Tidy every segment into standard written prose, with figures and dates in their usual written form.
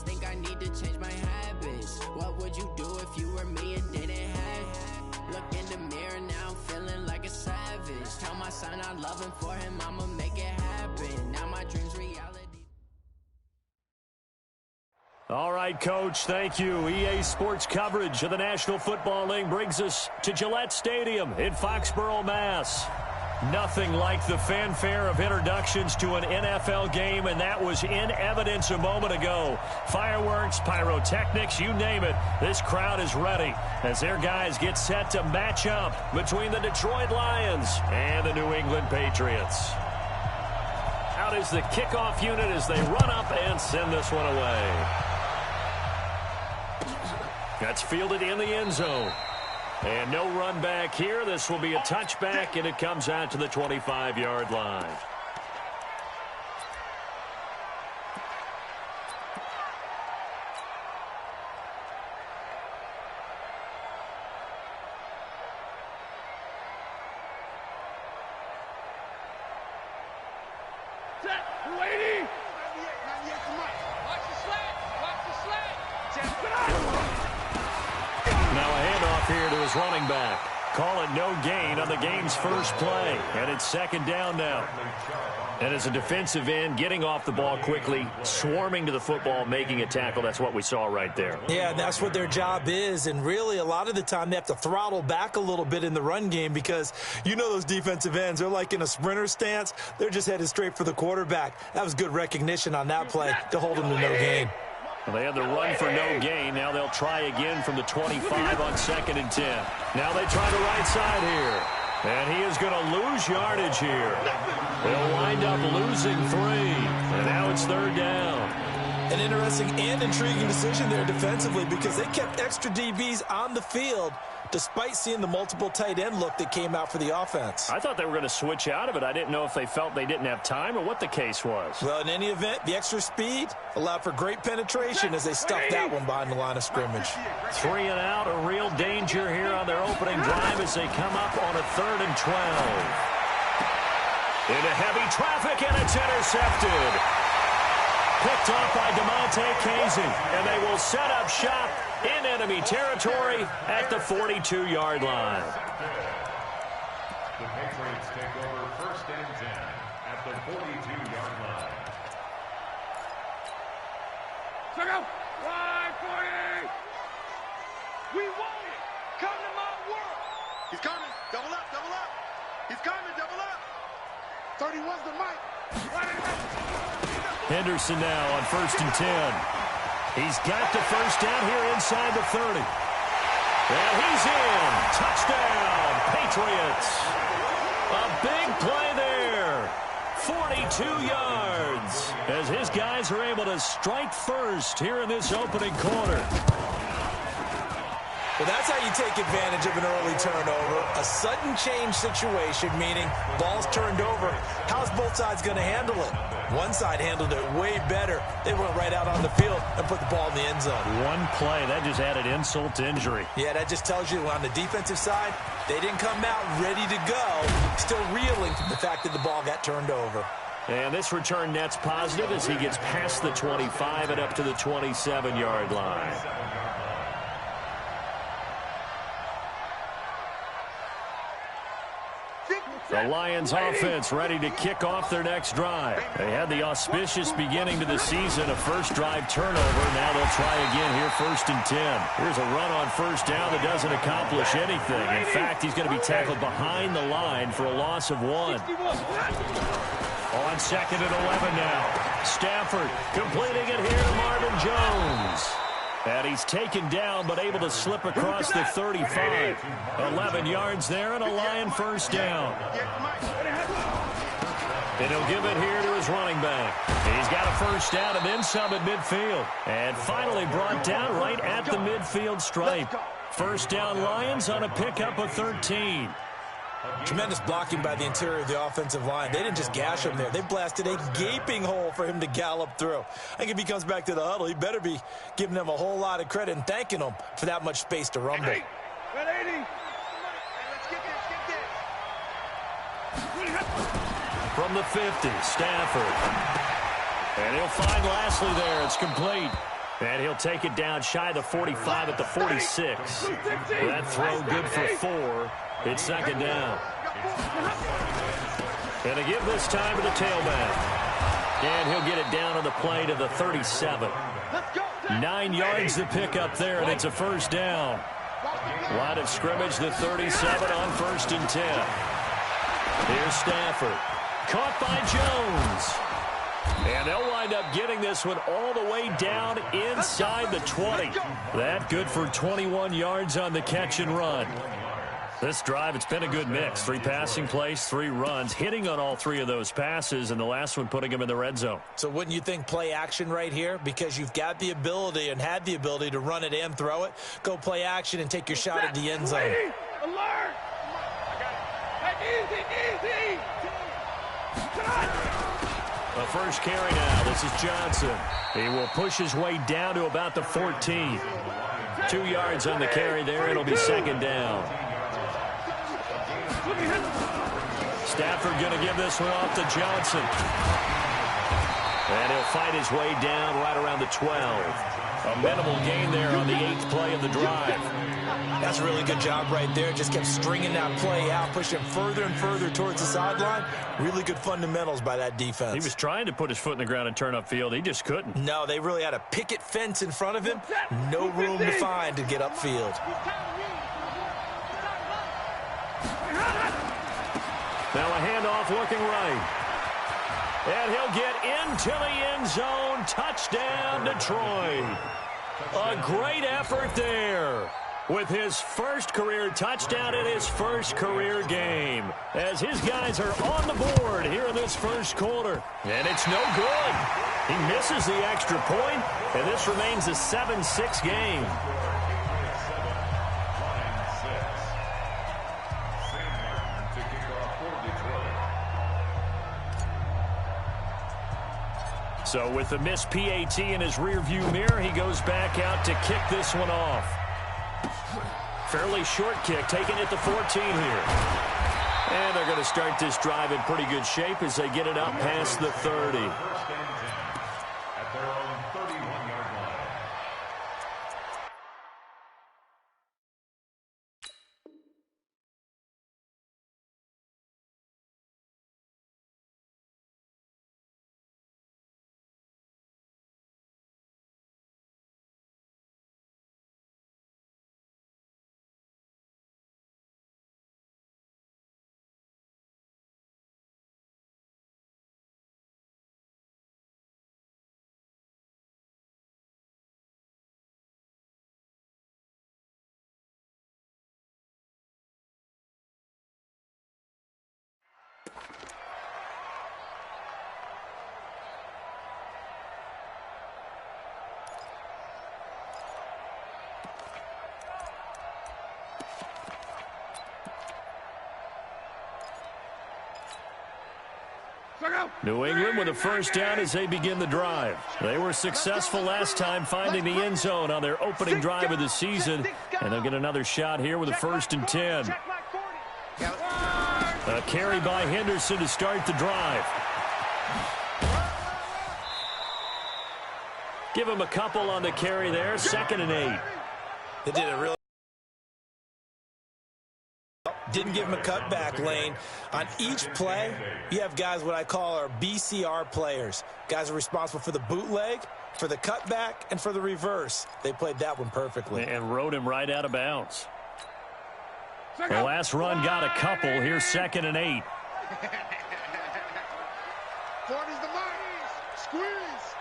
always think I need to change my habits. What would you do if you were me and didn't have it? Look in the mirror, now I'm feeling like a savage. Tell my son I love him, for him I'ma make it happen. Now my dream's reality. All right, Coach, thank you. EA Sports coverage of the National Football League brings us to Gillette Stadium in Foxborough, Mass. Nothing like the fanfare of introductions to an NFL game, and that was in evidence a moment ago. Fireworks, pyrotechnics, you name it. This crowd is ready as their guys get set to match up between the Detroit Lions and the New England Patriots. Out is the kickoff unit as they run up and send this one away. That's fielded in the end zone. And no run back here. This will be a touchback, and it comes out to the 25-yard line. Running back. Call it no gain on the game's first play. And it's second down now. And as a defensive end, getting off the ball quickly, swarming to the football, making a tackle, that's what we saw right there. Yeah, that's what their job is. And really, a lot of the time, they have to throttle back a little bit in the run game because you know those defensive ends, they're like in a sprinter stance. They're just headed straight for the quarterback. That was good recognition on that play to hold them to no gain. Well, they had the run for no gain. Now they'll try again from the 25 on 2nd and 10. Now they try the right side here. And he is going to lose yardage here. They'll wind up losing 3. And now it's 3rd down. An interesting and intriguing decision there defensively because they kept extra DBs on the field despite seeing the multiple tight end look that came out for the offense. I thought they were going to switch out of it. I didn't know if they felt they didn't have time or what the case was. Well, in any event, the extra speed allowed for great penetration as they stuffed that one behind the line of scrimmage. 3 and out, a real danger here on their opening drive as they come up on a 3rd and 12. Into heavy traffic, and it's intercepted. Picked off by DeMonte Casey, and they will set up shop in enemy territory at the 42-yard line. The Patriots take over 1st and 10 at the 42-yard line. Check out! Line 40! We want it! Come to my work! He's coming! Double up! Double up! He's coming! Double up! 31's the mic! Henderson now on 1st and 10. He's got the first down here inside the 30. And he's in. Touchdown, Patriots. A big play there. 42 yards as his guys are able to strike first here in this opening quarter. Well, that's how you take advantage of an early turnover. A sudden change situation, meaning ball's turned over. How's both sides going to handle it? One side handled it way better. They went right out on the field and put the ball in the end zone. One play, that just added insult to injury. Yeah, that just tells you on the defensive side, they didn't come out ready to go, still reeling from the fact that the ball got turned over. And this return net's positive as he gets past the 25 and up to the 27-yard line. The Lions offense ready to kick off their next drive. They had the auspicious beginning to the season, a first drive turnover. Now they'll try again here, 1st and 10. Here's a run on 1st down that doesn't accomplish anything. In fact, he's going to be tackled behind the line for a loss of 1. On 2nd and 11 now. Stafford completing it here to Marvin Jones. And he's taken down but able to slip across the 35. 11 yards there and a Lion first down. And he'll give it here to his running back. He's got a first down and then some at midfield. And finally brought down right at the midfield stripe. First down Lions on a pickup of 13. Tremendous blocking by the interior of the offensive line. They didn't just gash him there. They blasted a gaping hole for him to gallop through. I think if he comes back to the huddle, he better be giving them a whole lot of credit and thanking them for that much space to rumble. Hey, 80. From the 50, Stafford. And he'll find Lashley there. It's complete. And he'll take it down shy of the 45 at the 46. That throw good for 4. It's second down. And to give this time to the tailback. And he'll get it down on the play to the 37. 9 yards to pick up there, and it's a first down. Line of scrimmage, the 37 on 1st and 10. Here's Stafford. Caught by Jones. And they'll wind up getting this one all the way down inside the 20. That good for 21 yards on the catch and run. This drive, it's been a good mix. 3 passing plays, 3 runs, hitting on all 3 of those passes, and the last one putting them in the red zone. So wouldn't you think play action right here? Because you've got the ability and had the ability to run it and throw it. Go play action and take your shot at the end zone. Alert! Easy! The first carry now. This is Johnson. He will push his way down to about the 14. 2 yards on the carry there. It'll be second down. Stafford going to give this one off to Johnson. And he'll fight his way down right around the 12. A minimal gain there on the 8th play of the drive. That's a really good job right there. Just kept stringing that play out, pushing further and further towards the sideline. Really good fundamentals by that defense. He was trying to put his foot in the ground and turn upfield. He just couldn't. No, they really had a picket fence in front of him. No room to find to get upfield. Now a handoff looking right. And he'll get into the end zone. Touchdown, Detroit. A great effort there with his first career touchdown in his first career game, as his guys are on the board here in this first quarter. And it's no good. He misses the extra point, and this remains a 7-6 game. So with the missed PAT in his rearview mirror, he goes back out to kick this one off. Fairly short kick, taking it to 14 here. And they're going to start this drive in pretty good shape as they get it up past the 30. At their own 31-yard line. New England with a first down as they begin the drive. They were successful last time finding the end zone on their opening drive of the season, and they'll get another shot here with a 1st and 10. A carry by Henderson to start the drive. Give him a couple on the carry there, 2nd and 8. They did a really didn't give him a cutback lane. On each play, you have guys what I call our BCR players. Guys are responsible for the bootleg, for the cutback, and for the reverse. They played that one perfectly. And rode him right out of bounds. The last run got a couple. Here's 2nd and 8. 40's the mark. Squeeze.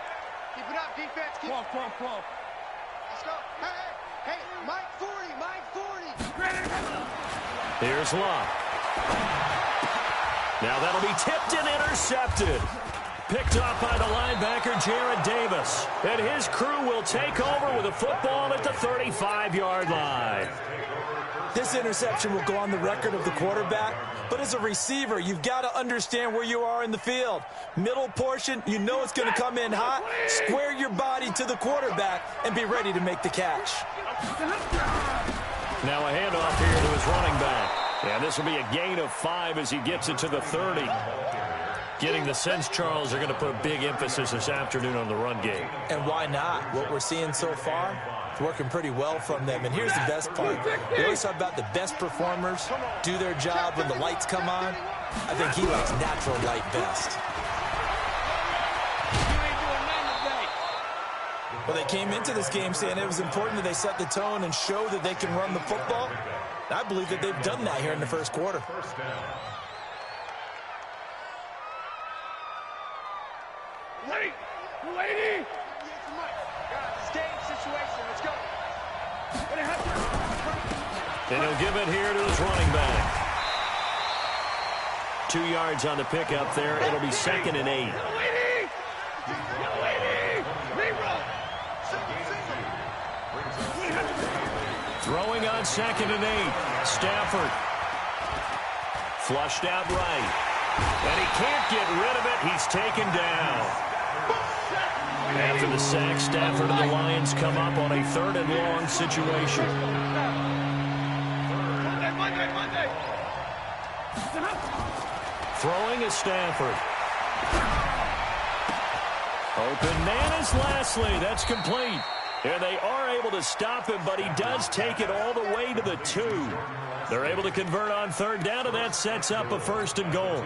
Keep it up, defense. Keep 12. Let's go. Hey, Mike 40. Here's Locke. Now that'll be tipped and intercepted. Picked off by the linebacker, Jared Davis. And his crew will take over with a football at the 35-yard line. This interception will go on the record of the quarterback, but as a receiver, you've got to understand where you are in the field. Middle portion, you know it's going to come in hot. Square your body to the quarterback and be ready to make the catch. Now a handoff here to his running back. And this will be a gain of 5 as he gets it to the 30. Getting the sense, Charles, they're going to put a big emphasis this afternoon on the run game. And why not? What we're seeing so far, it's working pretty well from them. And here's the best part. We always talk about the best performers do their job when the lights come on. I think he likes natural light best. Well, they came into this game saying it was important that they set the tone and show that they can run the football. I believe that they've done that here in the first quarter. Lady! Stay in situation. Let's go. And he'll give it here to his running back. 2 yards on the pickup there. It'll be 2nd and 8. Throwing on 2nd and 8. Stafford. Flushed out right. And he can't get rid of it. He's taken down. After the sack, Stafford and the Lions come up on a 3rd and long situation. Monday. Throwing is Stafford. Open man is Lashley. That's complete. And they are able to stop him, but he does take it all the way to the 2. They're able to convert on 3rd down, and that sets up a 1st and goal.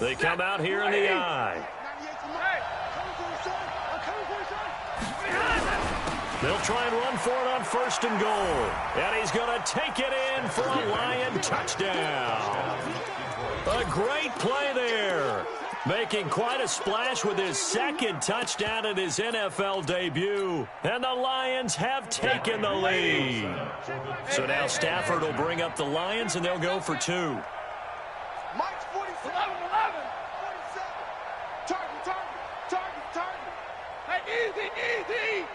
They come out here in the I. They'll try and run for it on 1st and goal. And he's going to take it in for a Lion touchdown. A great play there. Making quite a splash with his 2nd touchdown in his NFL debut. And the Lions have taken the lead. So now Stafford will bring up the Lions, and they'll go for 2. Mike's 47. 11. 47. Target. Hey, easy.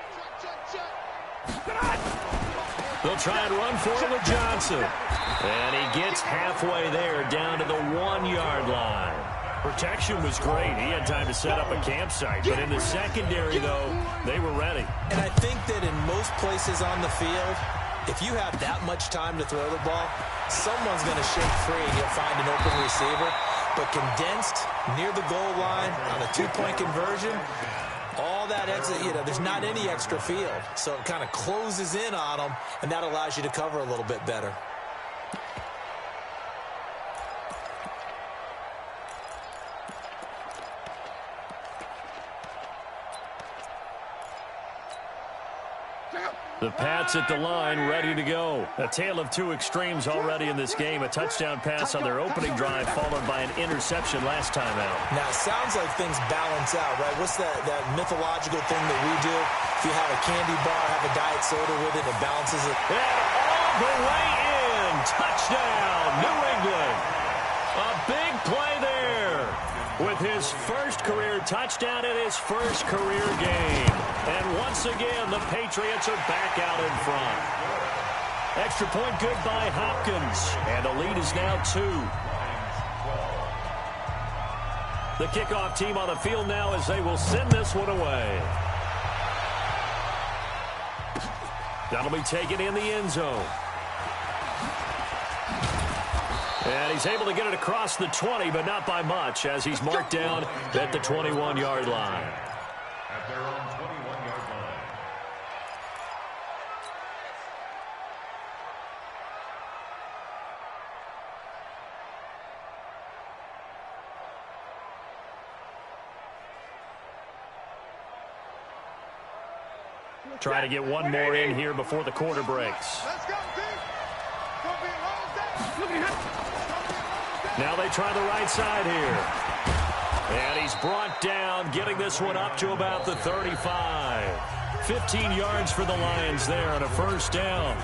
They'll try and run for it with Johnson. And he gets halfway there, down to the 1-yard line. Protection was great. He had time to set up a campsite. But in the secondary, though, they were ready. And I think that in most places on the field, if you have that much time to throw the ball, someone's going to shake free and you'll find an open receiver. But condensed near the goal line on a 2-point conversion, all that exit, there's not any extra field. So it kind of closes in on them, and that allows you to cover a little bit better. The Pats at the line, ready to go. A tale of 2 extremes already in this game. A touchdown pass on their opening drive, followed by an interception last time out. Now, it sounds like things balance out, right? What's that mythological thing that we do? If you have a candy bar, have a diet soda with it, it balances it. And all the way in. Touchdown, New England. A big play there with his first career touchdown in his first career game. And once again, the Patriots are back out in front. Extra point good by Hopkins. And the lead is now 2. The kickoff team on the field now as they will send this one away. That'll be taken in the end zone. And he's able to get it across the 20, but not by much, as he's marked down at the 21-yard line. At their own 21-yard line. Try to get one more in here before the quarter breaks. Let's go, D. Gonna be a long day. Now they try the right side here. And he's brought down, getting this one up to about the 35. 15 yards for the Lions there on a 1st down.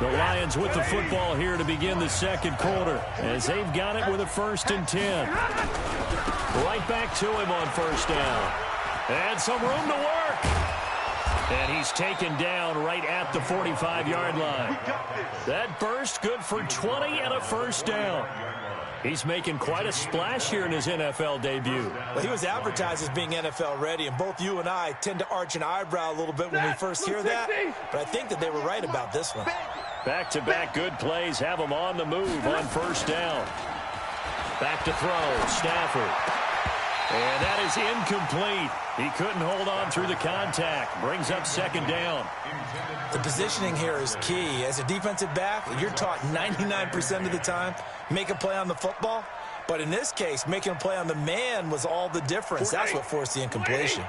The Lions with the football here to begin the second quarter, as they've got it with a 1st and 10. Right back to him on 1st down. And some room to work. And he's taken down right at the 45-yard line. That burst good for 20 and a 1st down. He's making quite a splash here in his NFL debut. Well, he was advertised as being NFL ready, and both you and I tend to arch an eyebrow a little bit when we first hear that, but I think that they were right about this one. Back-to-back good plays have him on the move on first down. Back to throw, Stafford. And that is incomplete. He couldn't hold on through the contact. Brings up second down. The positioning here is key. As a defensive back, you're taught 99% of the time, make a play on the football. But in this case, making a play on the man was all the difference. That's what forced the incompletion.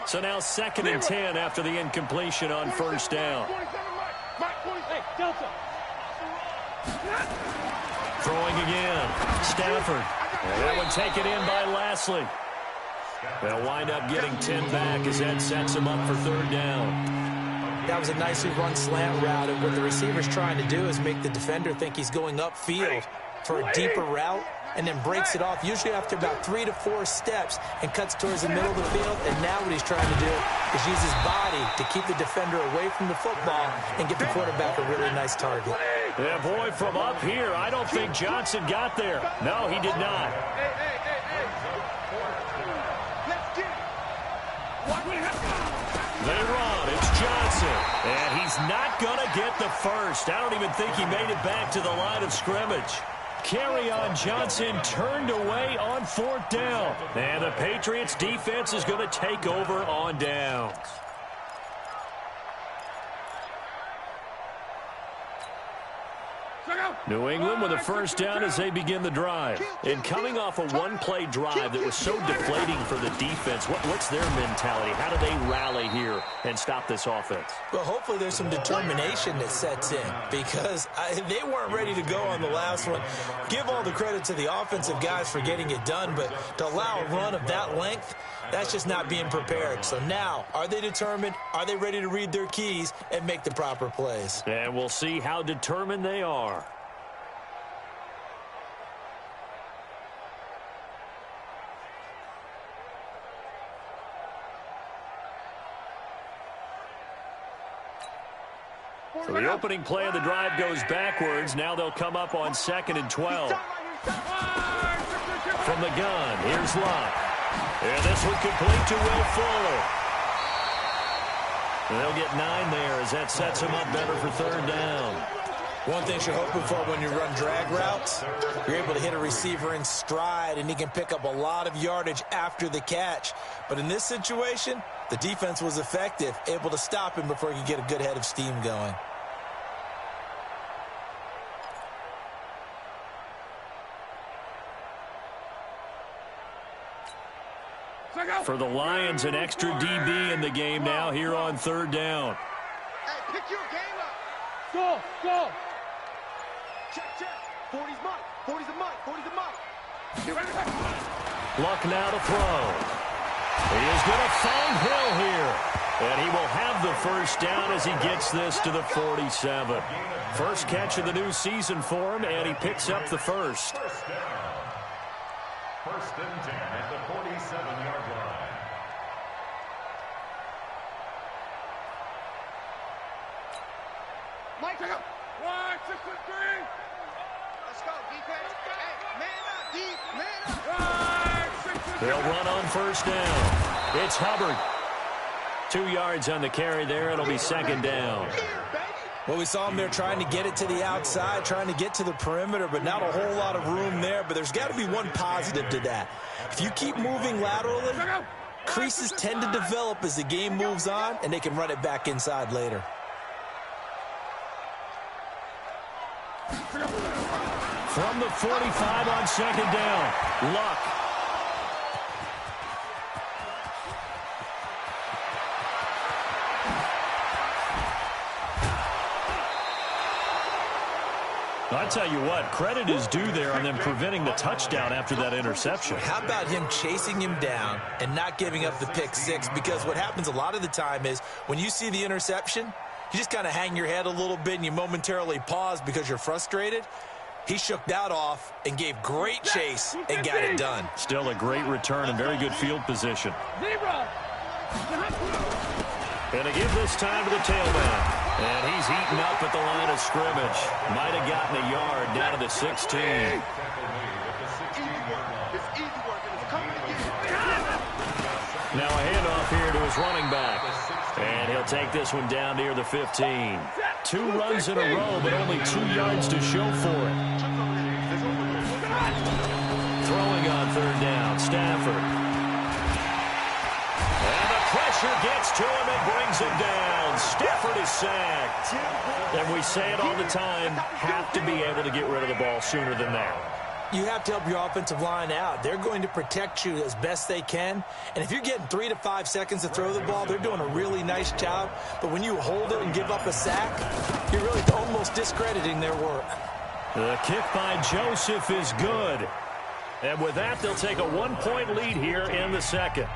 So now 2nd and 10 after the incompletion on first down. Throwing again. Stafford. And that would take it in by Lashley. They'll wind up getting 10 back as that sets him up for third down. That was a nicely run slant route, and what the receiver's trying to do is make the defender think he's going upfield for a deeper route, and then breaks it off, usually after about 3 to 4 steps, and cuts towards the middle of the field. And now what he's trying to do is use his body to keep the defender away from the football and get the quarterback a really nice target. Yeah, boy, from up here, I don't think Johnson got there. No, he did not. They run. It's Johnson. And he's not going to get the first. I don't even think he made it back to the line of scrimmage. Kerryon Johnson turned away on 4th down. And the Patriots defense is going to take over on downs. New England with a first down as they begin the drive. And coming off a one-play drive that was so deflating for the defense, what's their mentality? How do they rally here and stop this offense? Well, hopefully there's some determination that sets in, because they weren't ready to go on the last one. Give all the credit to the offensive guys for getting it done, but to allow a run of that length, that's just not being prepared. So now, are they determined? Are they ready to read their keys and make the proper plays? And we'll see how determined they are. So the opening play of the drive goes backwards. Now they'll come up on 2nd and 12. From the gun, here's Luck. And this one complete to Will Fuller. And they'll get 9 there as that sets him up better for third down. One thing you're hoping for when you run drag routes, you're able to hit a receiver in stride, and he can pick up a lot of yardage after the catch. But in this situation, the defense was effective, able to stop him before he could get a good head of steam going. For the Lions, an extra DB in the game now here on third down. Hey, pick your game up. Go. Check. 40's mine. 40's a mine. 40's a mine. Luck now to throw. He is going to find Hill here. And he will have the first down as he gets this to the 47. First catch of the new season for him, and he picks up the first. First and 10 at the 47-yard line. Mike, check up. 1, 6, 3. Let's go, defense. Hey, man up, deep, man up. 1, 6, 3. They'll run on first down. It's Hubbard. 2 yards on the carry there. It'll be second down. Well, we saw him there trying to get it to the outside, trying to get to the perimeter, but not a whole lot of room there. But there's got to be one positive to that. If you keep moving laterally, creases tend to develop as the game moves on, and they can run it back inside later. From the 45 on second down, Luck. I tell you what, credit is due there on them preventing the touchdown after that interception. How about him chasing him down and not giving up the pick six? Because what happens a lot of the time is when you see the interception, you just kind of hang your head a little bit and you momentarily pause because you're frustrated. He shook that off and gave great chase and got it done. Still a great return and very good field position. And to give this time to the tailback. And he's eaten up at the line of scrimmage. Might have gotten a yard down to the 16. It's easy work, and it's coming again. Now a handoff here to his running back. And he'll take this one down near the 15. 2 runs in a row, but only 2 yards to show for it. Throwing on 3rd down, Stafford. And the pressure gets to him and brings him down. Stafford is sacked. And we say it all the time, have to be able to get rid of the ball sooner than that. You have to help your offensive line out. They're going to protect you as best they can. And if you're getting 3 to 5 seconds to throw the ball, they're doing a really nice job. But when you hold it and give up a sack, you're really almost discrediting their work. The kick by Joseph is good. And with that, they'll take a 1-point lead here in the second.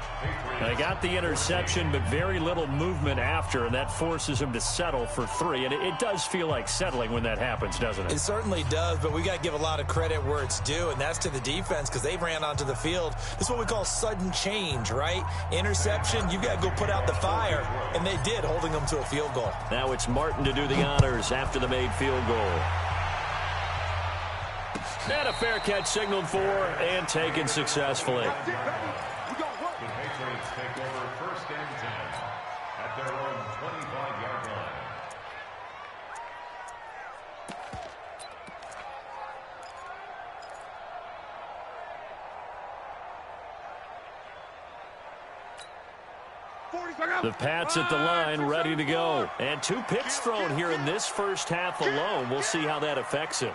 They got the interception, but very little movement after, and that forces them to settle for 3. And it does feel like settling when that happens, doesn't it? It certainly does, but we got to give a lot of credit where it's due, and that's to the defense because they ran onto the field. This is what we call sudden change, right? Interception, you got to go put out the fire, and they did, holding them to a field goal. Now it's Martin to do the honors after the made field goal. And a fair catch signaled for and taken successfully. The Patriots take over 1st and 10 at their own 25-yard line. The Pats at the line, ready to go. And 2 picks thrown here in this first half alone. We'll see how that affects him.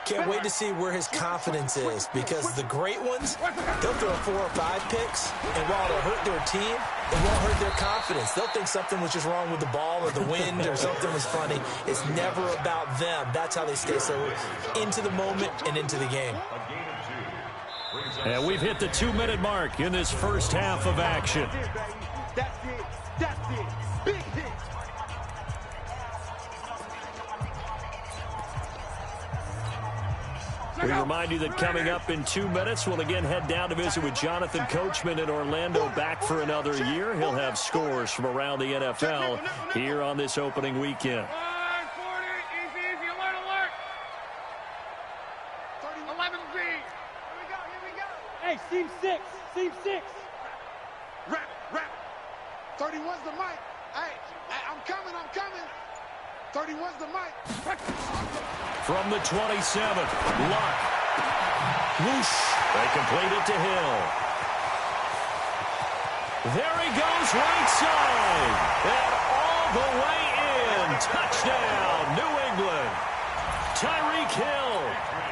Can't wait to see where his confidence is because the great ones, they'll throw 4 or 5 picks, and while it'll hurt their team, it won't hurt their confidence. They'll think something was just wrong with the ball or the wind or something was funny. It's never about them. That's how they stay so into the moment and into the game. And we've hit the 2-minute mark in this first half of action. That's it. That's it. Big hit. We remind you that coming up in 2 minutes, we'll again head down to visit with Jonathan Coachman in Orlando, back for another year. He'll have scores from around the NFL here on this opening weekend. 140, easy, alert, alert. 11 Z. Here we go. Hey, seam 6, seam 6. Rap. 31's the mic. Hey, I'm coming. 31's the mic. From the 27, Luck. Whoosh. They complete it to Hill. There he goes right side. And all the way in. Touchdown, New England. Tyreek Hill,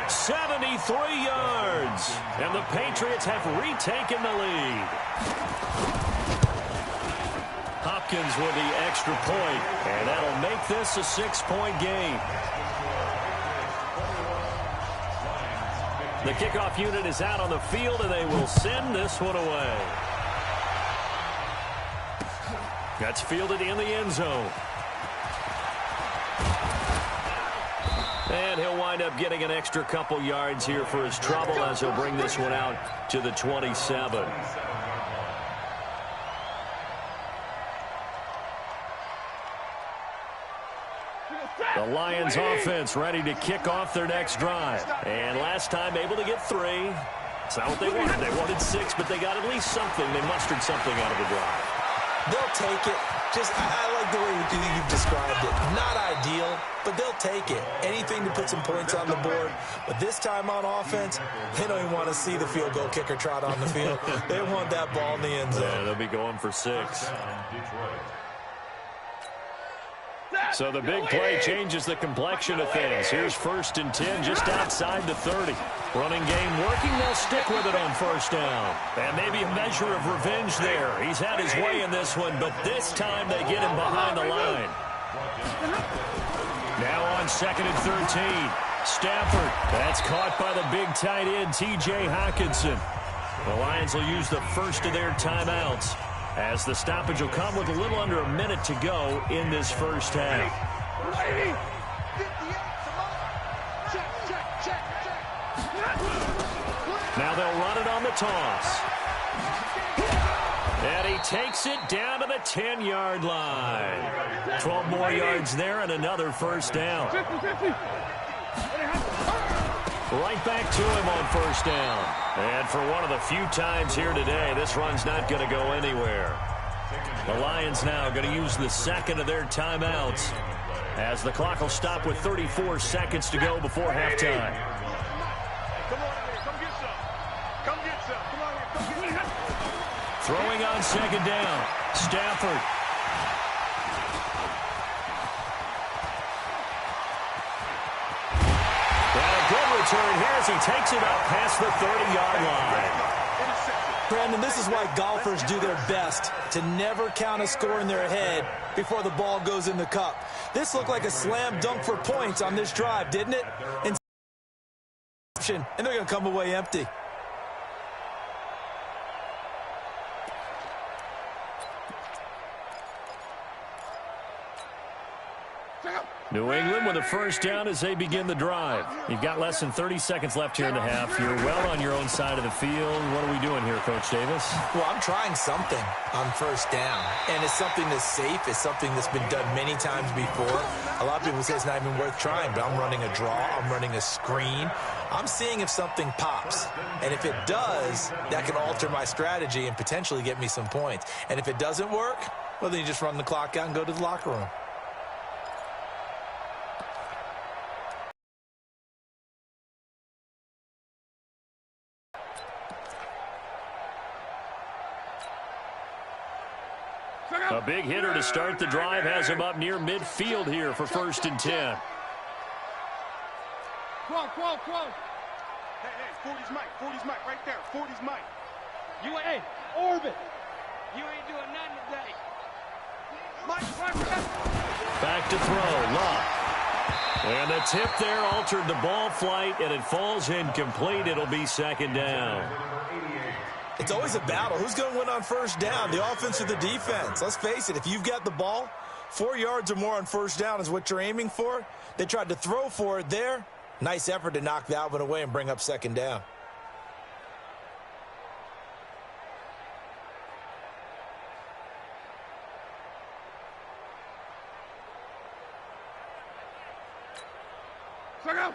73 yards. And the Patriots have retaken the lead. Hopkins with the extra point, and that'll make this a 6-point game. The kickoff unit is out on the field, and they will send this one away. That's fielded in the end zone. And he'll wind up getting an extra couple yards here for his trouble as he'll bring this one out to the 27. The Lions offense ready to kick off their next drive. And last time able to get 3. It's not what they wanted. They wanted 6, but they got at least something. They mustered something out of the drive. They'll take it. I like the way you've described it. Not ideal, but they'll take it. Anything to put some points on the board. But this time on offense, they don't even want to see the field goal kicker trot on the field. They want that ball in the end zone. Yeah, they'll be going for 6. So the big play changes the complexion of things. Here's 1st and 10 just outside the 30. Running game working. They'll stick with it on 1st down. And maybe a measure of revenge there. He's had his way in this one, but this time they get him behind the line. Now on 2nd and 13. Stafford. That's caught by the big tight end, T.J. Hockenson. The Lions will use the first of their timeouts, as the stoppage will come with a little under a minute to go in this first half. Now they'll run it on the toss. And he takes it down to the 10-yard line. 12 more yards there and another 1st down. Right back to him on first down. And for one of the few times here today, this run's not going to go anywhere. The Lions now going to use the second of their timeouts as the clock will stop with 34 seconds to go before halftime. Come on in here. Come get some. Come get some. Come on here. Come get some. Throwing on second down. Stafford. And a good return here as he takes it up past the 30-yard line. Brandon, this is why golfers do their best to never count a score in their head before the ball goes in the cup. This looked like a slam dunk for points on this drive, didn't it? And they're going to come away empty. New England with a first down as they begin the drive. You've got less than 30 seconds left here in the half. You're well on your own side of the field. What are we doing here, Coach Davis? Well, I'm trying something on first down, and it's something that's safe. It's something that's been done many times before. A lot of people say it's not even worth trying, but I'm running a draw. I'm running a screen. I'm seeing if something pops, and if it does, that can alter my strategy and potentially get me some points. And if it doesn't work, well, then you just run the clock out and go to the locker room. A big hitter to start the drive has him up near midfield here for 1st and 10. Quo. Hey, 40's Mike. 40's Mike right there. 40's Mike. Hey, orbit. You ain't doing nothing today. Back to throw. Luck. And the tip there altered the ball flight, and it falls incomplete. It'll be 2nd down. It's always a battle. Who's going to win on first down, the offense or the defense? Let's face it, if you've got the ball, 4 yards or more on first down is what you're aiming for. They tried to throw for it there. Nice effort to knock that one away and bring up 2nd down.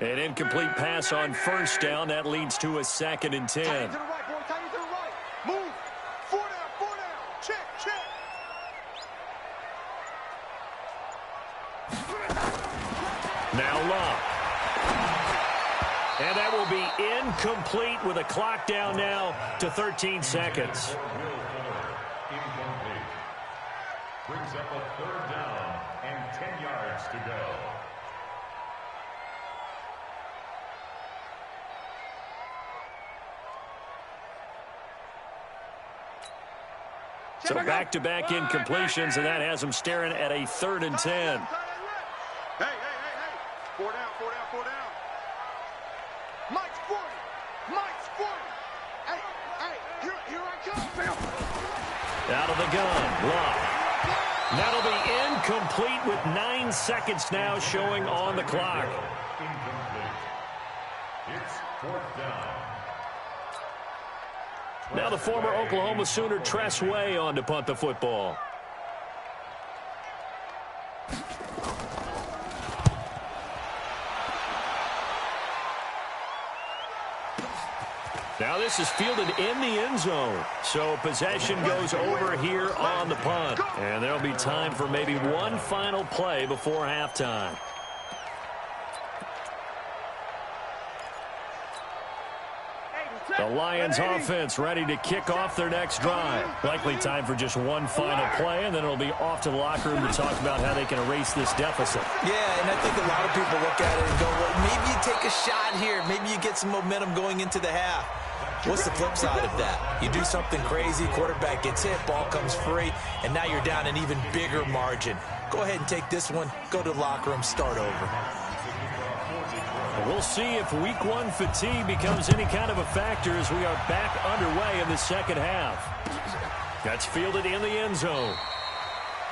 An incomplete pass on first down. That leads to a 2nd and 10. Tie to the right, boy. Tie to the right. Move. 4 down. Check. Now Luck. And that will be incomplete with a clock down now to 13 seconds. Incomplete. Brings up a 3rd down and 10 yards to go. So back-to-back incompletions, and that has them staring at a 3rd and 10. Hey. 4 down. Mike's 40. Hey, here I come. Out of the gun, Luck. That'll be incomplete with 9 seconds now showing on the clock. Incomplete. It's 4th down. Now the former Oklahoma Sooner Tress Way on to punt the football. Now this is fielded in the end zone. So possession goes over here on the punt. And there'll be time for maybe one final play before halftime. The Lions offense ready to kick off their next drive. Likely time for just one final play, and then it'll be off to the locker room to talk about how they can erase this deficit. Yeah, and I think a lot of people look at it and go, well, maybe you take a shot here. Maybe you get some momentum going into the half. What's the flip side of that? You do something crazy, quarterback gets hit, ball comes free, and now you're down an even bigger margin. Go ahead and take this one, go to the locker room, start over. We'll see if week 1 fatigue becomes any kind of a factor as we are back underway in the second half. That's fielded in the end zone.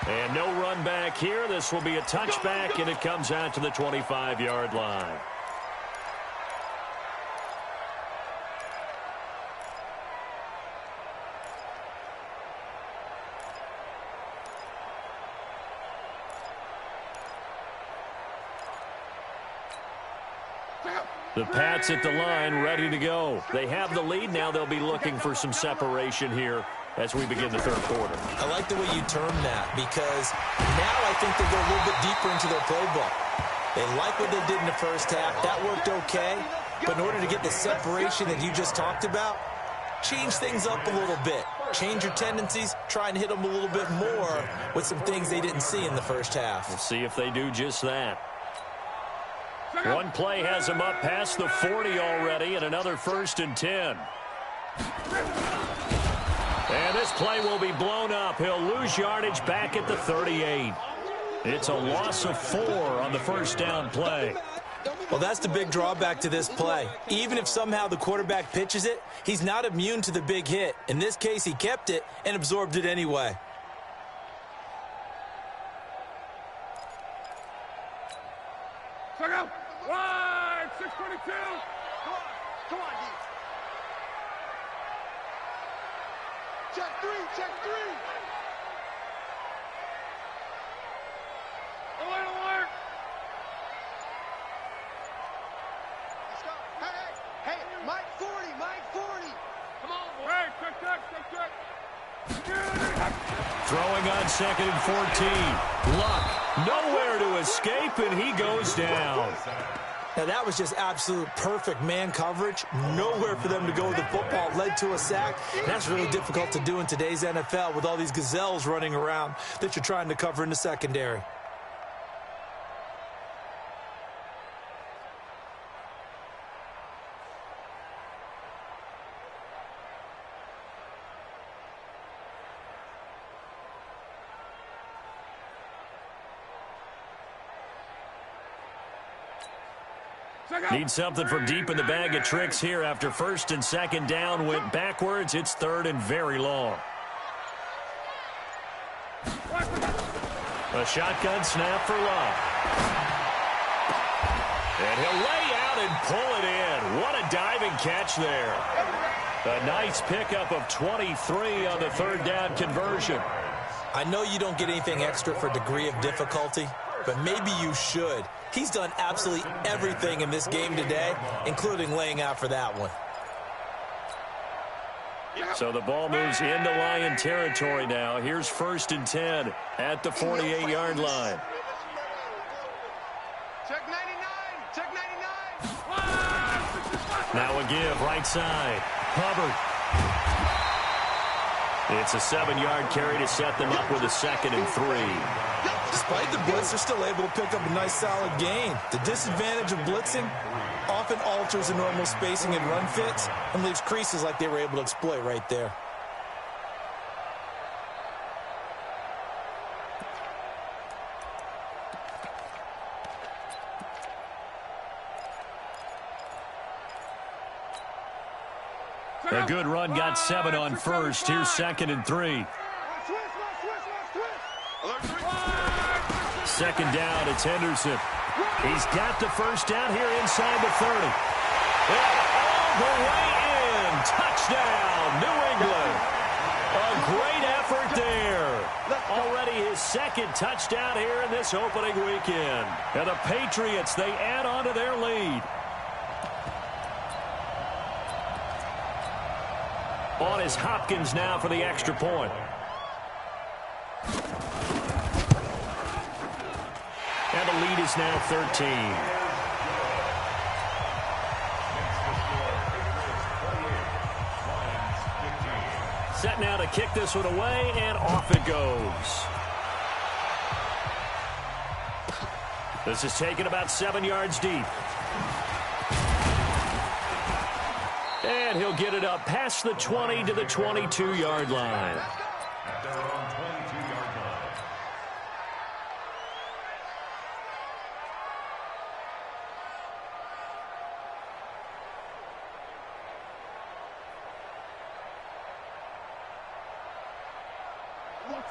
And no run back here. This will be a touchback, and it comes out to the 25-yard line. The Pats at the line, ready to go. They have the lead. Now they'll be looking for some separation here as we begin the third quarter. I like the way you term that, because now I think they go a little bit deeper into their playbook. They like what they did in the first half. That worked okay. But in order to get the separation that you just talked about, change things up a little bit. Change your tendencies. Try and hit them a little bit more with some things they didn't see in the first half. We'll see if they do just that. One play has him up past the 40 already, and another 1st and 10. And this play will be blown up. He'll lose yardage back at the 38. It's a loss of 4 on the first down play. Well, that's the big drawback to this play. Even if somehow the quarterback pitches it, he's not immune to the big hit. In this case, he kept it and absorbed it anyway. Check out. Wide, 622. Come on, D. Check three. Alert. Let's go. Hey, Mike 40. Come on, boy. Hey, check. Throwing on 2nd and 14. Luck, nowhere to escape, and he goes down. Now, that was just absolute perfect man coverage. Nowhere for them to go with the football. Led to a sack. And that's really difficult to do in today's NFL with all these gazelles running around that you're trying to cover in the secondary. Need something from deep in the bag of tricks here after 1st and 2nd down went backwards. It's 3rd and very long. A shotgun snap for Love. And he'll lay out and pull it in. What a diving catch there. A nice pickup of 23 on the 3rd down conversion. I know you don't get anything extra for degree of difficulty, but maybe you should. He's done absolutely everything in this game today, including laying out for that one. So the ball moves into Lion territory now. Here's 1st and 10 at the 48-yard line. Check 99. Now a give, right side. Hubbard. It's a 7-yard carry to set them up with a 2nd and 3. Despite the blitz, they're still able to pick up a nice solid gain. The disadvantage of blitzing often alters the normal spacing and run fits and leaves creases like they were able to exploit right there. A good run got 7 on 1st. Here's 2nd and 3. 2nd down, it's Henderson. He's got the 1st down here inside the 30. And all the way in. Touchdown, New England. A great effort there. Already his 2nd touchdown here in this opening weekend. And the Patriots, they add on to their lead. On is Hopkins now for the extra point. And the lead is now 13. Set now to kick this one away, and off it goes. This is taken about 7 yards deep. And he'll get it up past the 20 to the 22-yard line.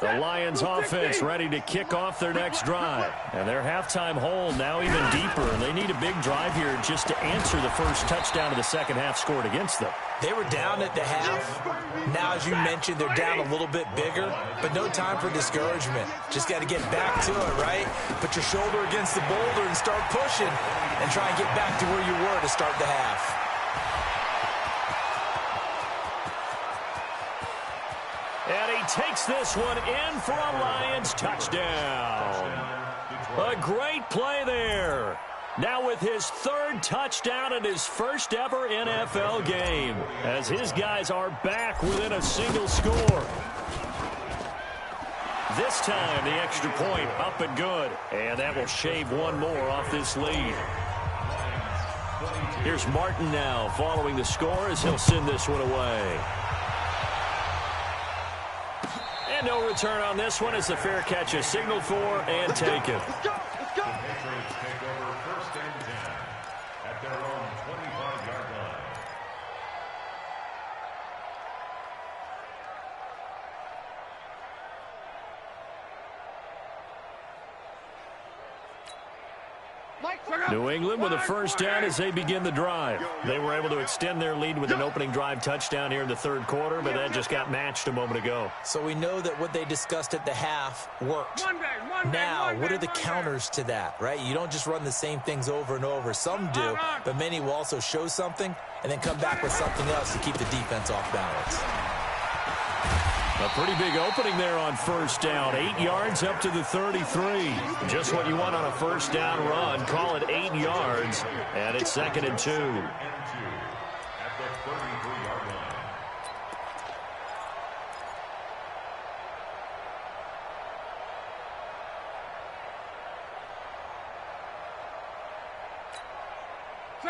The Lions offense ready to kick off their next drive. And their halftime hole now even deeper. And they need a big drive here just to answer the first touchdown of the second half scored against them. They were down at the half. Now, as you mentioned, they're down a little bit bigger, but no time for discouragement. Just got to get back to it, right? Put your shoulder against the boulder and start pushing and try and get back to where you were to start the half. And he takes this one in for a Lions touchdown. A great play there. Now with his third touchdown in his first ever NFL game, as his guys are back within a single score. This time, the extra point up and good. And that will shave one more off this lead. Here's Martin now following the score as he'll send this one away. And no return on this one as the fair catch is signaled for and taken. Let's go. The Patriots take over first and 10 at their own 25-yard line. New England with a first down as they begin the drive. They were able to extend their lead with an opening drive touchdown here in the third quarter, but that just got matched a moment ago. So we know that what they discussed at the half worked. Now, what are the counters to that, right? You don't just run the same things over and over. Some do, but many will also show something and then come back with something else to keep the defense off balance. A pretty big opening there on first down. 8 yards up to the 33. Just what you want on a first down run. Call it 8 yards, and it's 2nd and 2. At the 33-yard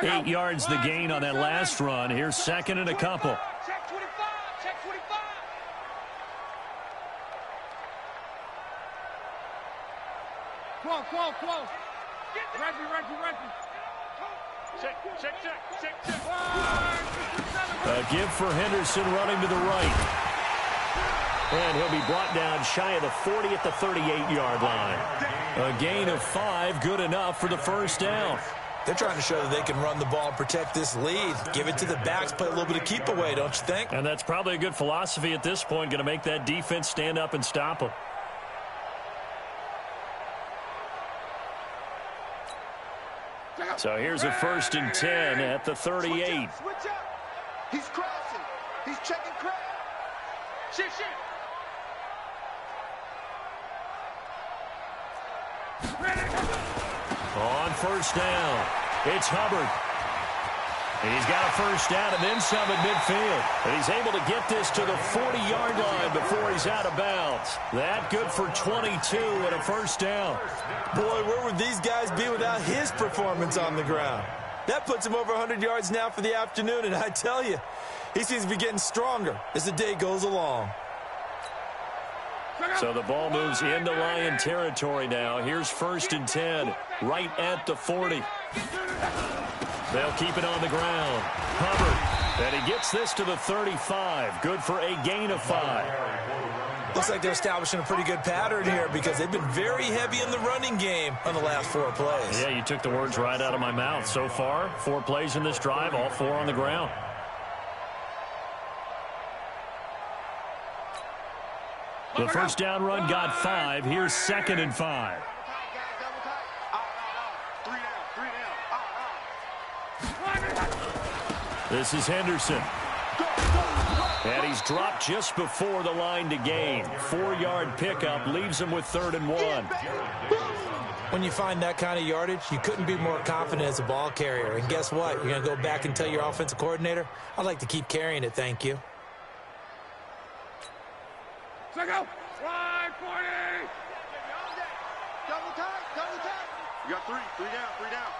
line. Eight yards the gain on that last run. Here's 2nd and a couple. Check 25. Check 25. Close. Reggie. Check. A give for Henderson running to the right. And he'll be brought down shy of the 40 at the 38-yard line. A gain of 5, good enough for the first down. They're trying to show that they can run the ball and protect this lead. Give it to the backs, play a little bit of keep away, don't you think? And that's probably a good philosophy at this point, going to make that defense stand up and stop them. So here's a 1st and 10 at the 38. Switch up. He's crossing. He's checking crowd. Shit. On first down, it's Hubbard. And he's got a first down and then some at midfield. And he's able to get this to the 40-yard line before he's out of bounds. That good for 22 and a first down. Boy, where would these guys be without his performance on the ground? That puts him over 100 yards now for the afternoon, and I tell you, he seems to be getting stronger as the day goes along. So the ball moves into Lion territory now. Here's 1st and 10, right at the 40. They'll keep it on the ground. Hubbard, and he gets this to the 35. Good for a gain of 5. Looks like they're establishing a pretty good pattern here because they've been very heavy in the running game on the last 4 plays. Yeah, you took the words right out of my mouth. So far, 4 plays in this drive, all 4 on the ground. The first down run got 5. Here's 2nd and 5. This is Henderson. And he's dropped just before the line to gain. 4-yard pickup leaves him with 3rd and 1. When you find that kind of yardage, you couldn't be more confident as a ball carrier. And guess what? You're going to go back and tell your offensive coordinator, I'd like to keep carrying it, thank you. Go. Wide 40. Double tight. You got 3 down.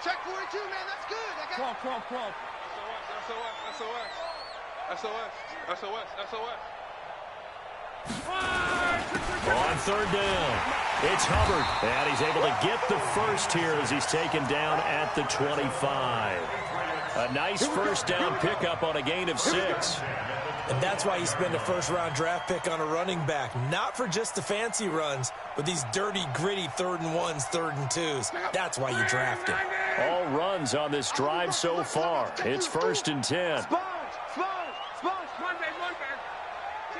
Check 42, man. That's good. I got 12. SOS. On 3rd down, it's Hubbard. And he's able to get the first here as he's taken down at the 25. A nice first down pickup on a gain of 6. And that's why you spend a first-round draft pick on a running back. Not for just the fancy runs, but these dirty, gritty 3rd and 1s, 3rd and 2s. That's why you draft him. All runs on this drive so far. It's 1st and 10. Smalls. One back.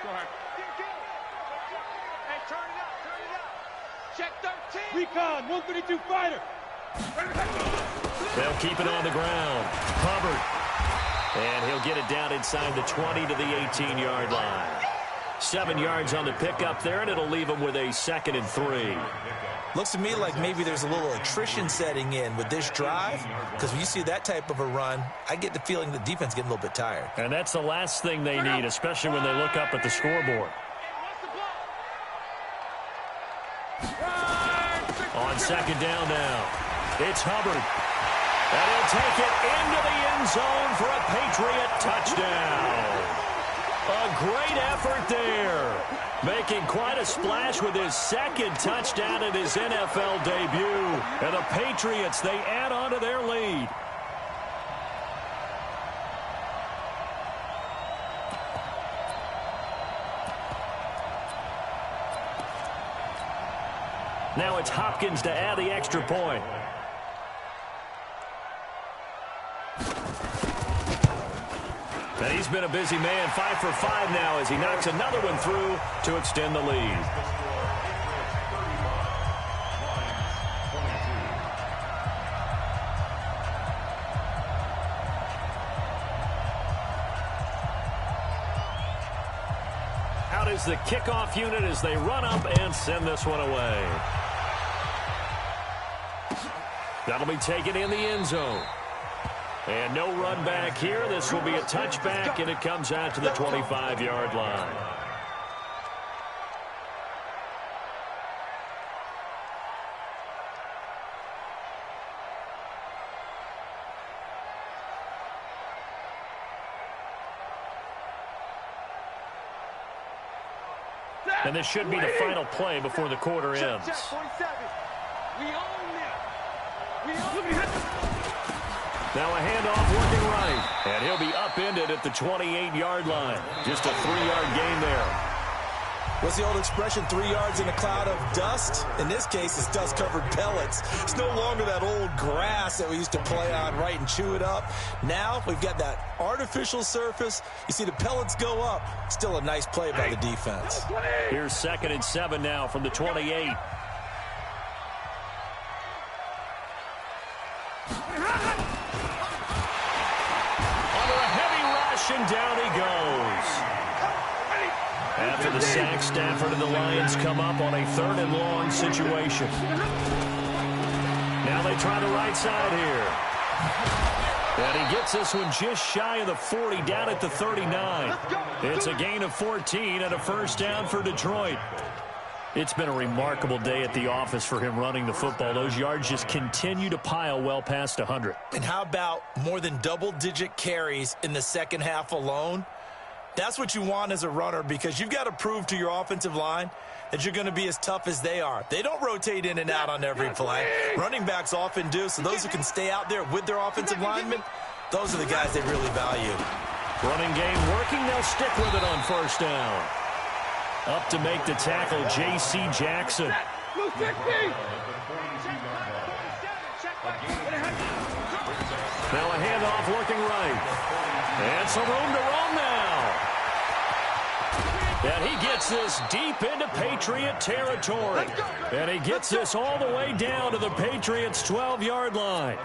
Go ahead. Hey, turn it up. Check 13. Recon, 132 fighter. They'll keep it on the ground. Hubbard. And he'll get it down inside the 20 to the 18-yard line. 7 yards on the pickup there, and it'll leave him with a 2nd and 3. Looks to me like maybe there's a little attrition setting in with this drive, because when you see that type of a run, I get the feeling the defense getting a little bit tired. And that's the last thing they need, especially when they look up at the scoreboard. On 2nd down now, it's Hubbard. And he'll take it into the end zone for a Patriot touchdown. A great effort there. Making quite a splash with his 2nd touchdown in his NFL debut. And the Patriots, they add on to their lead. Now it's Hopkins to add the extra point. And he's been a busy man, 5 for 5 now as he knocks another one through to extend the lead. Out is the kickoff unit as they run up and send this one away. That'll be taken in the end zone. And no run back here. This will be a touchback, and it comes out to the 25-yard line. And this should be the final play before the quarter ends. We own it. Now a handoff working right. And he'll be upended at the 28-yard line. Just a 3-yard gain there. What's the old expression, 3 yards in a cloud of dust? In this case, it's dust-covered pellets. It's no longer that old grass that we used to play on, right, and chew it up. Now we've got that artificial surface. You see the pellets go up. Still a nice play by the defense. Here's 2nd and 7 now from the 28. And down he goes. After the sack, Stafford and the Lions come up on a 3rd and long situation. Now they try the right side here. And he gets this one just shy of the 40, down at the 39. It's a gain of 14 and a 1st down for Detroit. It's been a remarkable day at the office for him running the football. Those yards just continue to pile well past 100. And how about more than double-digit carries in the second half alone? That's what you want as a runner, because you've got to prove to your offensive line that you're going to be as tough as they are. They don't rotate in and out on every play. Running backs often do, so those who can stay out there with their offensive linemen, those are the guys they really value. Running game working. They'll stick with it on 1st down. Up to make the tackle, J.C. Jackson. Now a handoff working right. And some room to roam now. And he gets this deep into Patriot territory. And he gets this all the way down to the Patriots' 12-yard line.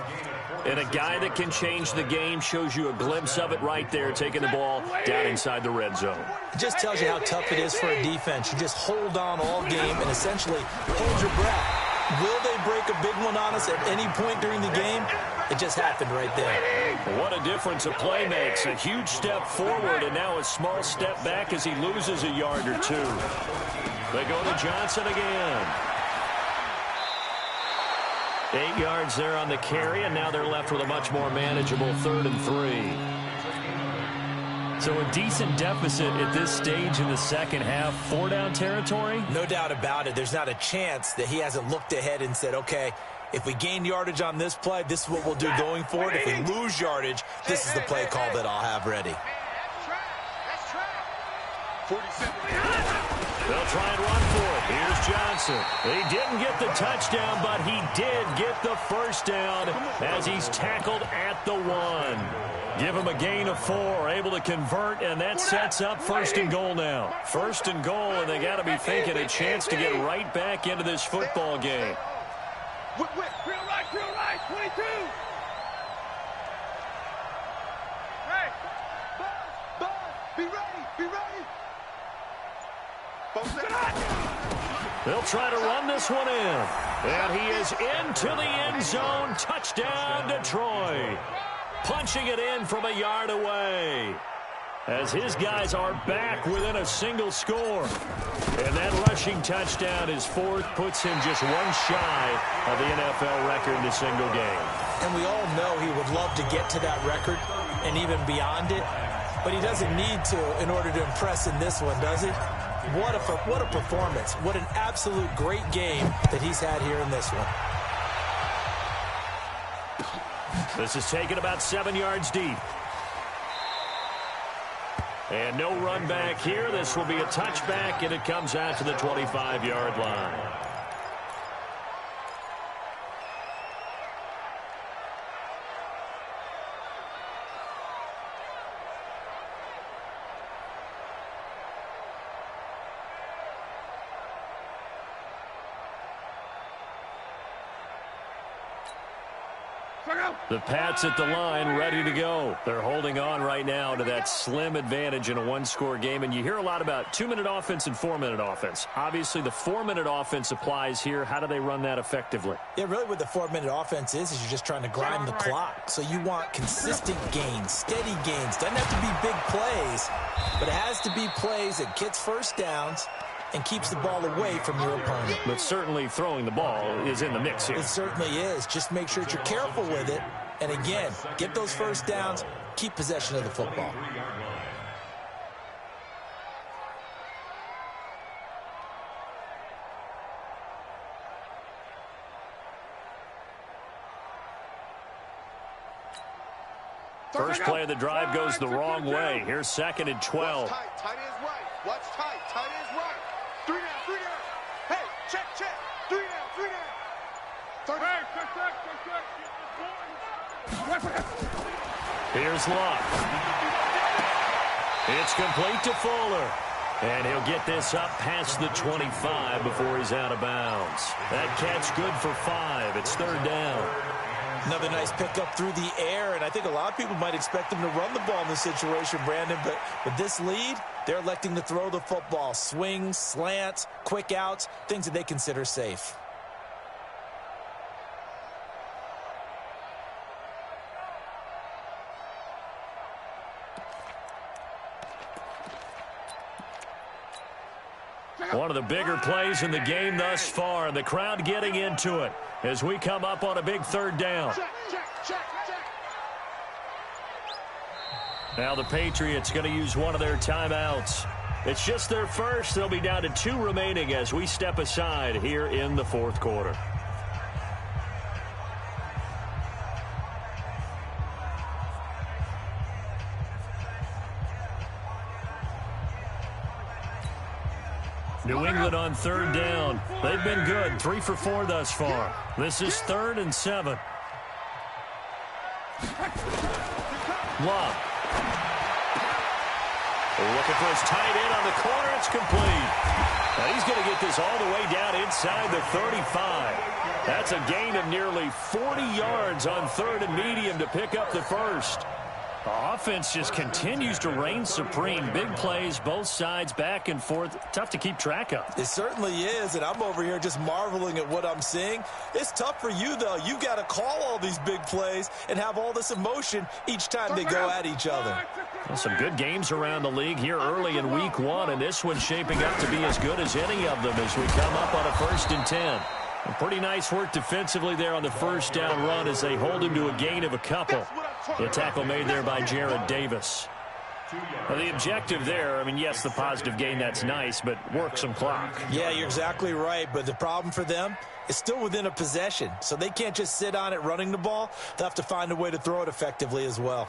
And a guy that can change the game shows you a glimpse of it right there, taking the ball down inside the red zone. It just tells you how tough it is for a defense. You just hold on all game and essentially hold your breath. Will they break a big one on us at any point during the game? It just happened right there. What a difference a play makes. A huge step forward and now a small step back as he loses a yard or two. They go to Johnson again. 8 yards there on the carry, and now they're left with a much more manageable 3rd and 3. So a decent deficit at this stage in the second half. 4-down territory? No doubt about it. There's not a chance that he hasn't looked ahead and said, okay, if we gain yardage on this play, this is what we'll do going forward. If we lose yardage, this is the play call that I'll have ready. That's track. 47. They'll try and run for it. Here's Johnson. He didn't get the touchdown, but he did get the first down as he's tackled at the 1. Give him a gain of 4, able to convert, and that sets up 1st and goal now. 1st and goal, and they got to be thinking a chance to get right back into this football game. Real right, 22. Hey, Buzz, be ready. They'll try to run this one in. And he is into the end zone. Touchdown, Detroit. Punching it in from a yard away. As his guys are back within a single score. And that rushing touchdown, his 4th, puts him just one shy of the NFL record in a single game. And we all know he would love to get to that record and even beyond it. But he doesn't need to in order to impress in this one, does he? What a performance. What an absolute great game that he's had here in this one. This is taken about 7 yards deep. And no run back here. This will be a touchback, and it comes out to the 25-yard line. The Pats at the line, ready to go. They're holding on right now to that slim advantage in a one-score game. And you hear a lot about 2-minute offense and 4-minute offense. Obviously, the 4-minute offense applies here. How do they run that effectively? Yeah, really what the 4-minute offense is you're just trying to grind the clock. So you want consistent gains, steady gains. Doesn't have to be big plays, but it has to be plays that gets first downs and keeps the ball away from your opponent. But certainly throwing the ball is in the mix here. It certainly is. Just make sure that you're careful with it. And again, get those first downs, keep possession of the football. First play of the drive goes the wrong way. Here's 2nd and 12. Tight ends right. Watch tight ends right. 3 down. Hey, check. 3 down. 30. Hey, check. Here's Luck. It's complete to Fuller. And he'll get this up past the 25 before he's out of bounds. That catch good for 5. It's 3rd down. Another nice pickup through the air, and I think a lot of people might expect them to run the ball in this situation, Brandon, but with this lead, they're electing to throw the football. Swings, slants, quick outs, things that they consider safe. One of the bigger plays in the game thus far, and the crowd getting into it as we come up on a big 3rd down. Check. Now the Patriots going to use one of their timeouts. It's just their first. They'll be down to 2 remaining as we step aside here in the 4th quarter. New England on 3rd down. They've been good. 3 for 4 thus far. This is 3rd and 7. Love. Looking for his tight end on the corner. It's complete. Now he's going to get this all the way down inside the 35. That's a gain of nearly 40 yards on 3rd and medium to pick up the first. The offense just continues to reign supreme. Big plays, both sides, back and forth. Tough to keep track of. It certainly is, and I'm over here just marveling at what I'm seeing. It's tough for you, though. You've got to call all these big plays and have all this emotion each time they go at each other. Well, some good games around the league here early in week 1, and this one's shaping up to be as good as any of them as we come up on a 1st and 10. And pretty nice work defensively there on the first down run as they hold him to a gain of a couple. The tackle made there by Jared Davis. Well, the objective there, I mean, yes, the positive gain, that's nice, but work some clock. Yeah, you're exactly right, but the problem for them is still within a possession, so they can't just sit on it running the ball. They'll have to find a way to throw it effectively as well.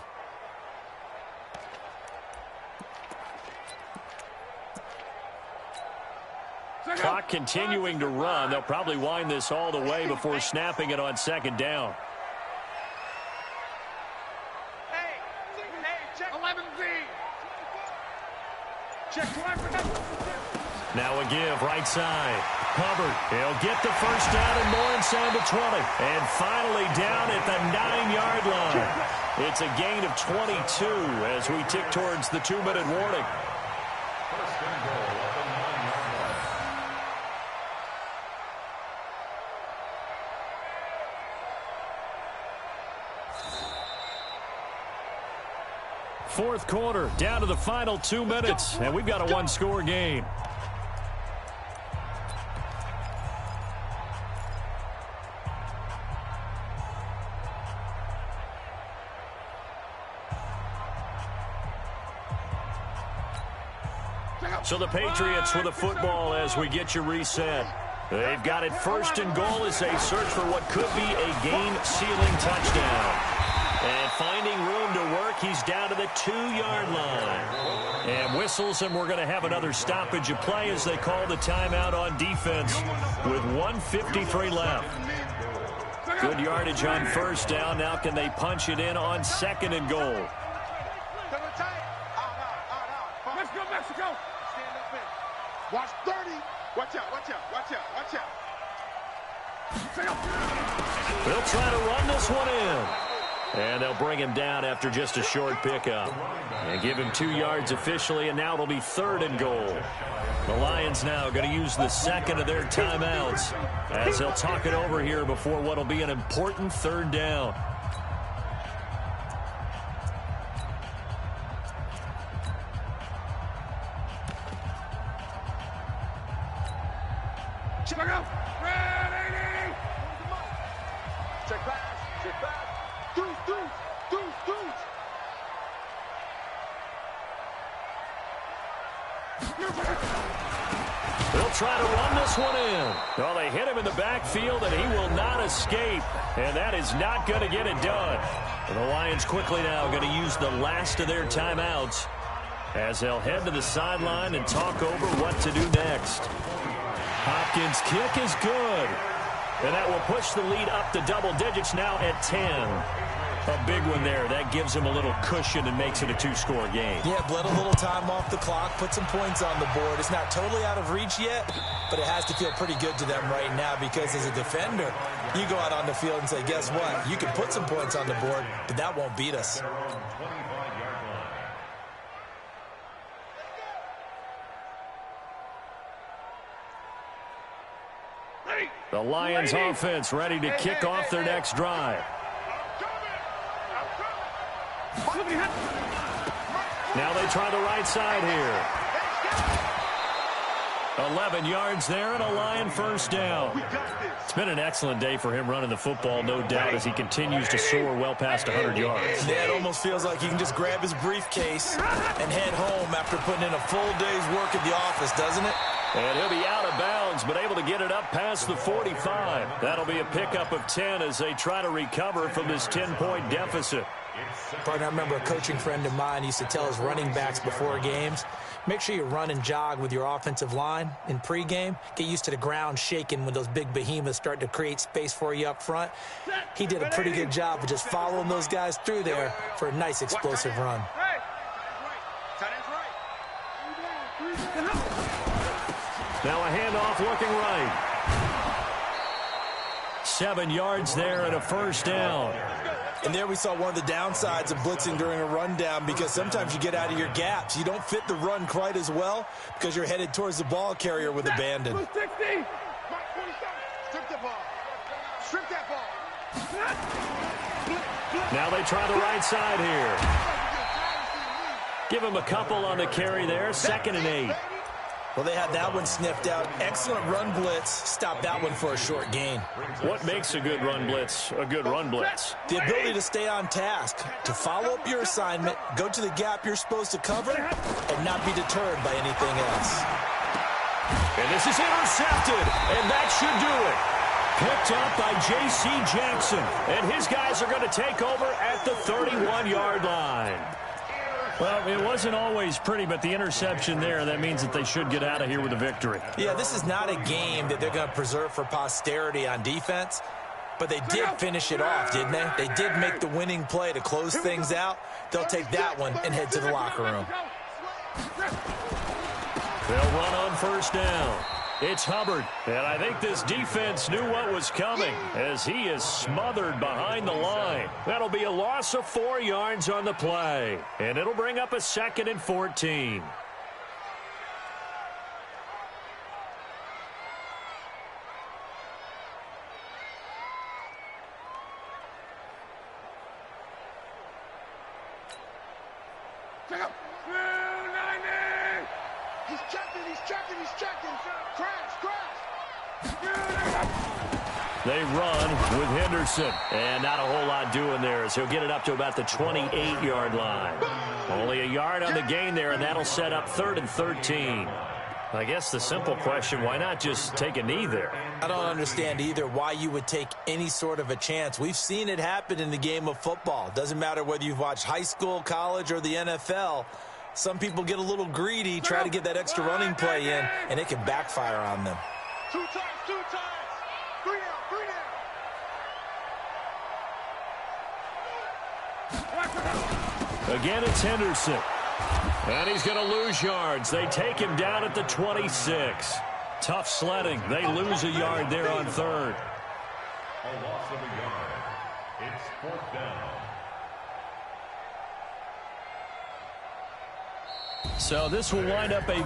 Clock continuing to run. They'll probably wind this all the way before snapping it on second down. Check 11Z. Check 12. Now a give, right side. Hubbard, he'll get the first down and more inside the 20. And finally down at the 9-yard line. It's a gain of 22 as we tick towards the 2-minute warning. First and goal at the 9-yard line. Fourth quarter, down to the final 2 minutes, and we've got a one-score game. So the Patriots with the football as we get you reset. They've got it first and goal as they search for what could be a game-sealing touchdown. And finding room to work, he's down to the 2-yard line. And whistles, and we're going to have another stoppage of play as they call the timeout on defense with 1:53 left. Good yardage on first down. Now can they punch it in on second and goal? Let's go, Mexico. Stand up in. Watch 30. Watch out, watch out, watch out, watch out. They'll try to run this one in. And they'll bring him down after just a short pickup. And give him 2 yards officially, and now it'll be third and goal. The Lions now going to use the second of their timeouts as they'll talk it over here before what will be an important third down. Check out. Ready. Check back, check back. Deuce, deuce, deuce, deuce. They'll try to run this one in. Well, they hit him in the backfield, and he will not escape. And that is not going to get it done. The Lions quickly now going to use the last of their timeouts as they'll head to the sideline and talk over what to do next. Hopkins' kick is good. And that will push the lead up to double digits now at 10. A big one there. That gives him a little cushion and makes it a 2-score game. Yeah, bled a little time off the clock, put some points on the board. It's not totally out of reach yet, but it has to feel pretty good to them right now because as a defender, you go out on the field and say, guess what? You can put some points on the board, but that won't beat us. The Lions offense ready to kick off their next drive. Now they try the right side here. 11 yards there and a Lion first down. It's been an excellent day for him running the football, no doubt, as he continues to soar well past 100 yards. Yeah, it almost feels like he can just grab his briefcase and head home after putting in a full day's work at the office, doesn't it? And he'll be out of bounds, but able to get it up past the 45. That'll be a pickup of 10 as they try to recover from this 10-point deficit. Partner, I remember a coaching friend of mine used to tell his running backs before games, make sure you run and jog with your offensive line in pregame. Get used to the ground shaking when those big behemoths start to create space for you up front. He did a pretty good job of just following those guys through there for a nice explosive run. Now a handoff looking right. 7 yards there and a first down. And there we saw one of the downsides of blitzing during a rundown because sometimes you get out of your gaps. You don't fit the run quite as well because you're headed towards the ball carrier with abandon. Strip the ball. Strip that ball. Now they try the right side here. Give him a couple on the carry there. 2nd and 8. Well, they had that one sniffed out. Excellent run blitz. Stopped that one for a short gain. What makes a good run blitz a good run blitz? The ability to stay on task, to follow up your assignment, go to the gap you're supposed to cover, and not be deterred by anything else. And this is intercepted, and that should do it. Picked up by J.C. Jackson, and his guys are going to take over at the 31-yard line. Well, it wasn't always pretty, but the interception there, that means that they should get out of here with a victory. Yeah, this is not a game that they're going to preserve for posterity on defense, but they did finish it off, didn't they? They did make the winning play to close things out. They'll take that one and head to the locker room. They'll run on first down. It's Hubbard, and I think this defense knew what was coming as he is smothered behind the line. That'll be a loss of 4 yards on the play, and it'll bring up a 2nd and 14. They run with Henderson, and not a whole lot doing there as he'll get it up to about the 28-yard line. Only a yard on the gain there, and that'll set up 3rd and 13. I guess the simple question, why not just take a knee there? I don't understand either why you would take any sort of a chance. We've seen it happen in the game of football. Doesn't matter whether you've watched high school, college, or the NFL. Some people get a little greedy, try to get that extra running play in, and it can backfire on them. 2 times, 2 times. 3 down, 3 down. Again, it's Henderson. And he's going to lose yards. They take him down at the 26. Tough sledding. They lose a yard there on 3rd. A loss of a yard. It's 4th down. So this will wind up a